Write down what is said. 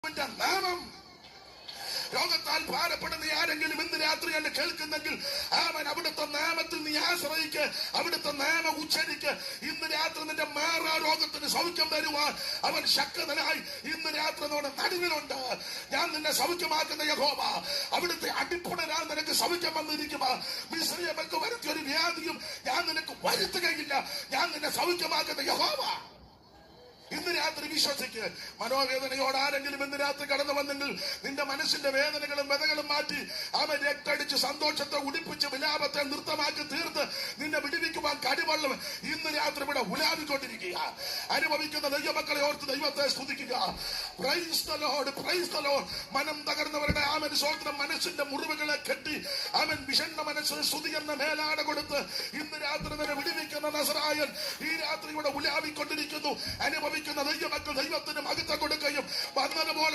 നാമം രോഗത്താൽ ഭാരപ്പെടുന്ന ആരെങ്കിലും ഇന്ന് രാത്രി എന്നെ കേൾക്കുന്നെങ്കിൽ അവൻ അവിടുത്തെ നാമത്തിൽ നീ ആശ്രയിക്ക്, അവിടുത്തെ നാമം ഉച്ചരിക്ക്. ഇന്ന് രാത്രി നിന്റെ മാറാ രോഗത്തിന് സൗഖ്യം തരുവാൻ അവൻ ശക്തനായി ഇന്ന് രാത്രി നമ്മുടെ നടുവിലുണ്ട്. ഞാൻ നിന്നെ സൗഖ്യമാക്കുന്ന യഹോവ, അവിടുത്തെ അടിപ്പുടരാൻ നിനക്ക് സൗഖ്യം വന്നിരിക്കുക. മിസ്രയീമിലേക്ക് വരുത്തിയ ഒരു വ്യാധിയും ഞാൻ നിനക്ക് വരുത്തുകയില്ല. ഞാൻ നിന്നെ സൗഖ്യമാക്കുന്ന യഹോവ. ഇന്ന് രാത്രി വിശ്വസിക്ക്. മനോവേദനയോട് ആരെങ്കിലും ഇന്ന് രാത്രി കടന്നു വന്നെങ്കിൽ നിന്റെ മനസ്സിന്റെ വേദനകളും വ്യതകളും മാറ്റി അവൻ രക്തടിച്ച് സന്തോഷത്തെ ഉടിപ്പിച്ച് വിലാപത്തെ നൃത്തമാക്കി തീർത്ത് നിന്നെ വിടുവിക്കുവാൻ കടിവള്ളം ഇന്ന് രാത്രി ഇവിടെ ഉലാവിക്കൊണ്ടിരിക്കുക. അനുഭവിക്കുന്ന ദൈവമക്കളെ ഓർത്ത് ദൈവത്തെ സ്തുതിക്കുക. Praise the lord, praise the lord. മനം തകർന്നവരുടെ ആമൻ സ്വന്തം മനസ്സിന്റെ മുറിവുകളെ കെട്ടി അവൻ വിഷണ്ണ മനസ്സിന് സ്തുതി എന്ന മേലാട കൊടുത്ത് ഇന്ന് രാത്രി തന്നെ വിടുവിക്കുന്ന നസറായൻ ഈ രാത്രി ഇവിടെ ഉലാവിക്കൊണ്ടിരിക്കുന്നു. അനുഭവിക്കുന്ന ദൈവമക്കൾ ദൈവത്തിന് മഹത്വം കൊടുക്കുകയും വന്നതുപോലെ